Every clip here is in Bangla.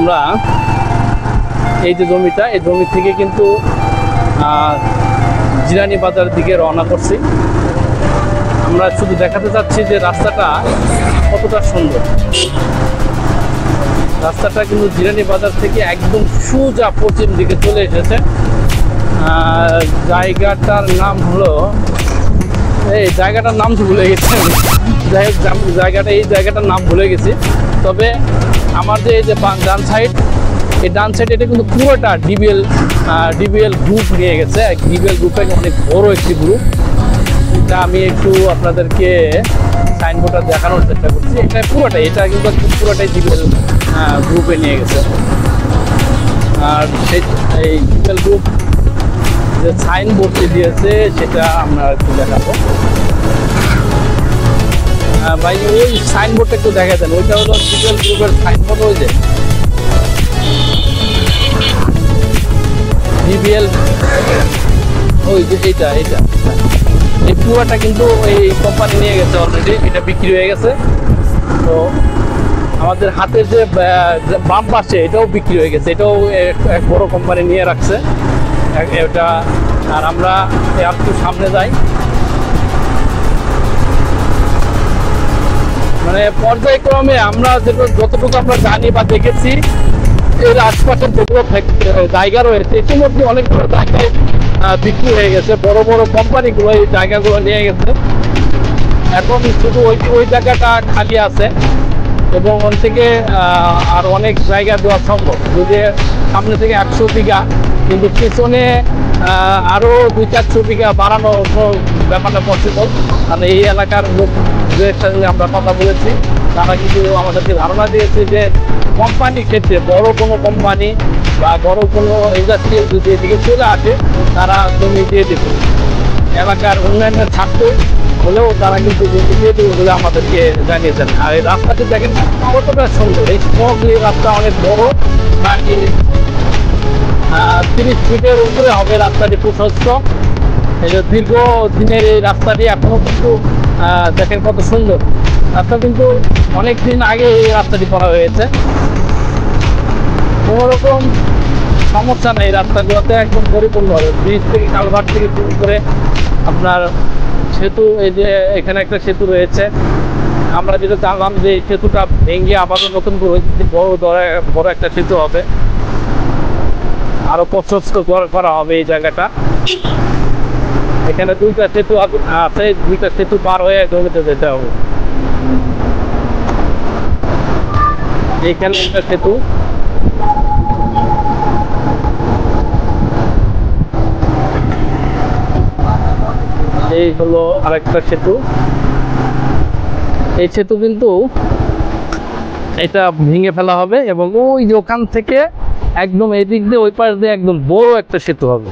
আমরা এই যে জমিটা, এই জমি থেকে কিন্তু জিরানি বাজার দিকে রওনা করছি। আমরা শুধু দেখাতে চাচ্ছি যে রাস্তাটা কতটা সুন্দর। রাস্তাটা কিন্তু জিরানি বাজার থেকে একদম সোজা পশ্চিম দিকে চলে এসেছে। জায়গাটার নাম হলো, এই জায়গাটার নাম তো ভুলে গেছি আমি। যাই হোক, এই জায়গাটার নাম ভুলে গেছি। তবে আমার যে এই যে ডান সাইড, এই ডান সাইড এটা কিন্তু পুরোটা ডিবিএল গ্রুপ নিয়ে গেছে। ডিবিএল গ্রুপের অনেক বড় একটি গ্রুপ। এটা আমি একটু আপনাদেরকে সাইনবোর্ডটা দেখানোর চেষ্টা করছি। এটা কিন্তু পুরোটাই ডিবিএল গ্রুপে নিয়ে গেছে। আর এই ডিবিএল গ্রুপ যে সাইনবোর্ডটি দিয়েছে সেটা আমরা একটু দেখাবো। ভাই ওই সাইনবোর্ডটা একটু দেখা দেন, ওইটা হলো ডিবিএল গ্রুপের সাইনবোর্ড। ওই যে ডিবিএল, ওই যে এটা এই পুরোটা কিন্তু এই কোম্পানি নিয়ে গেছে অলরেডি, এটা বিক্রি হয়ে গেছে। তো আমাদের হাতের যে বাম পাশে এটাও বিক্রি হয়ে গেছে, এটাও এক বড় কোম্পানি নিয়ে রাখছে এটা। আর আমরা একটু সামনে যাই, মানে পর্যায়ক্রমে আমরা যতটুকু আমরা জানি বা দেখেছি, এর আশপাশের যেগুলো জায়গা রয়েছে ইতিমধ্যে অনেকগুলো জায়গায় বিক্রি হয়ে গেছে। বড় বড় কোম্পানিগুলো এই জায়গাগুলো নিয়ে গেছে। এখন শুধু ওই জায়গাটা খালি আছে এবং ওখান থেকে আর অনেক জায়গা দেওয়া সম্ভব। যদি সামনে থেকে 100 বিঘা, কিন্তু পিছনে আরও 200-400 বিঘা বাড়ানো ব্যাপারটা পসিবল। মানে এই এলাকার লোকদের সঙ্গে আমরা কথা বলেছি, তারা কিন্তু আমাদেরকে ধারণা দিয়েছে যে কোম্পানির ক্ষেত্রে বড় কোনো কোম্পানি বা বড় কোনো ইন্ডাস্ট্রিয়াল যদি এদিকে চলে আসে, তারা জমি দিয়ে দেবে। এলাকার উন্নয়নের স্বার্থ হলেও তারা কিন্তু জমি দিয়ে দেবে বলে আমাদেরকে জানিয়েছেন। আর এই রাস্তাটি দেখেন কতটা সুন্দর। এই স্মগলি রাস্তা অনেক বড়, প্রায় 30 ফিটের উপরে হবে রাস্তাটি প্রশস্ত। এই যে দীর্ঘদিনের এই রাস্তাটি এখনো কিন্তু দেখেন কত সুন্দর। রাস্তা কিন্তু অনেক দিন আগে এই রাস্তাটি করা হয়েছে, কোনো রকম সমস্যা নেই। রাস্তাগুলোতে একদম পরিপূর্ণ হবে, ব্রিজ থেকে কালভার্ট থেকে শুরু করে আপনার সেতু। এই যে এখানে একটা সেতু রয়েছে, আমরা যেটা জানলাম যে এই সেতুটা ভেঙে আবারও নতুন করে বড় একটা সেতু হবে, আরো প্রশস্ত করা হবে এই জায়গাটা। এখানে 2টা সেতু আছে, 2টা সেতু পার হয়ে জমিতে যেতে হবে। এইখানে একটা সেতু, এই হলো আরেকটা সেতু। এই সেতু কিন্তু এটা ভেঙে ফেলা হবে এবং ওই যে ওখান থেকে একদম এই দিক দিয়ে ওই পাশ দিয়ে একদম বড় একটা সেতু হবে,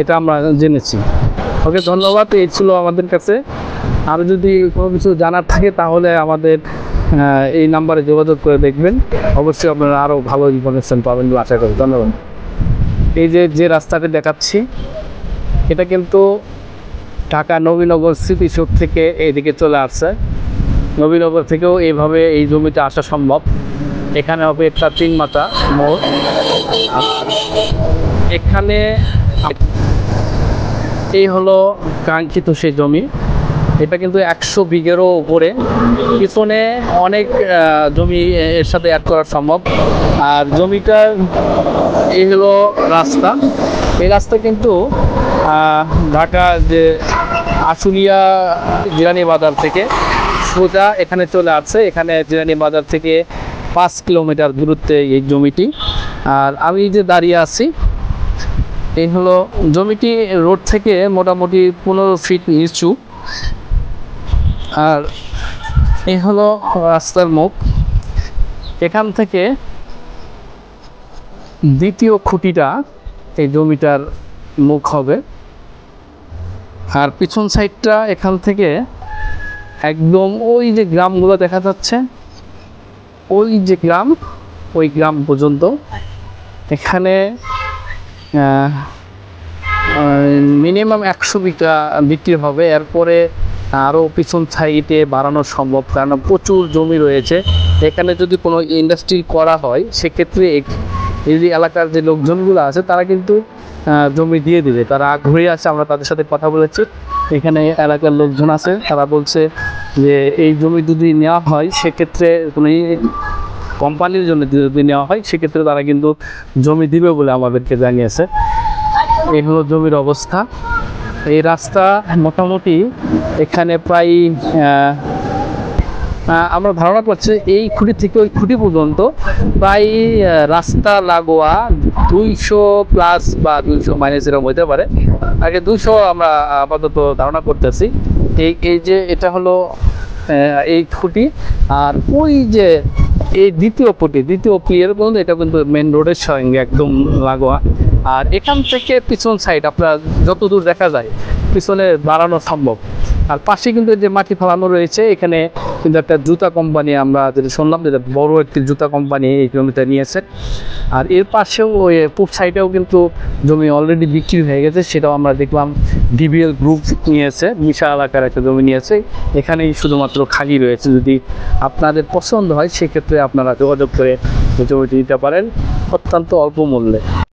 এটা আমরা জেনেছি। ওকে, ধন্যবাদ। এই ছিল আমাদের কাছে। আর যদি কোনো কিছু জানার থাকে তাহলে আমাদের এই নাম্বারে যোগাযোগ করে দেখবেন, অবশ্যই আপনারা আরও ভালো ইনফরমেশন পাবেন বলে আশা করি। ধন্যবাদ। এই যে রাস্তাটি দেখাচ্ছি, এটা কিন্তু ঢাকা নবীনগর স্মৃতি সৌধ থেকে এইদিকে চলে আসছে। নবীনগর থেকেও এইভাবে এই জমিতে আসা সম্ভব। এখানে হবে একটা 3 মাথা মোড়। এখানে এই হলো কাঙ্ক্ষিত সেই জমি। এটা কিন্তু 100 বিঘেরও উপরে। পিছনে অনেক জমি এর সাথে অ্যাড করা সম্ভব। আর জমিটার এই হলো রাস্তা। এই রাস্তা কিন্তু ঢাকা যে আশুলিয়া জিরানি বাজার থেকে সোজা এখানে চলে আসছে। এখানে জিরানি বাজার থেকে 5 কিলোমিটার দূরত্বে এই জমিটি। আর আমি যে দাঁড়িয়ে আছি, এই হলো জমিটি রোড থেকে মোটামুটি 15 ফিট নিচু। আর এই হলো রাস্তার মুখ। এখান থেকে দ্বিতীয় খুঁটিটা এই জমিটার মুখ হবে। আর পিছন সাইডটা এখান থেকে একদম ওই যে গ্রামগুলো দেখা যাচ্ছে, ওই যে গ্রাম, ওই গ্রাম পর্যন্ত। এখানে মিনিমাম 100 বিঘা বিক্রি হবে। এরপরে আরও পিছন সাইডে বাড়ানো সম্ভব, কারণ প্রচুর জমি রয়েছে। এখানে যদি কোনো ইন্ডাস্ট্রি করা হয় সেক্ষেত্রে এই যে এলাকার যে লোকজনগুলো আছে তারা কিন্তু জমি দিয়ে দিবে, তারা আগ্রহী আছে। আমরা তাদের সাথে কথা বলেছি, এখানে এলাকার লোকজন আছে, তারা বলছে যে এই জমি যদি নেওয়া হয় সেক্ষেত্রে কোনো কোম্পানির জন্য যদি নেওয়া হয় সেক্ষেত্রে তারা কিন্তু জমি দিবে বলে আমাদেরকে জানিয়েছে। এই হলো জমির অবস্থা। এই রাস্তা মোটামুটি এখানে প্রায় আমরা ধারণা করছি এই খুঁটি থেকে ওই খুঁটি পর্যন্ত প্রায় রাস্তা লাগোয়া 200+ বা 200- এরকম হতে পারে। আগে 200 আমরা আপাতত ধারণা করতেছি। এই যে এটা হলো এই খুঁটি, আর ওই যে এই দ্বিতীয় পিয়ার পর্যন্ত এটা কিন্তু মেন রোডের সঙ্গে একদম লাগোয়া। আর এখান থেকে পিছন সাইড আপনার যতদূর দেখা যায় পিছনে বাড়ানো সম্ভব। আর পাশে কিন্তু যে মাটি ফেলানো রয়েছে, এখানে কিন্তু একটা জুতা কোম্পানি, আমরা যেটা শুনলাম যে বড় একটি জুতা কোম্পানি এই জমিটা নিয়েছে। আর এর পাশেও ওই পূব সাইডেও কিন্তু জমি অলরেডি বিক্রি হয়ে গেছে, সেটাও আমরা দেখলাম। ডিবিএল গ্রুপ নিয়েছে, বিশাল এলাকার একটা জমি নিয়েছে, এখানেই শুধুমাত্র খালি রয়েছে। যদি আপনাদের পছন্দ হয় সেক্ষেত্রে আপনারা যোগাযোগ করে জমিটি নিতে পারেন অত্যন্ত অল্প মূল্যে।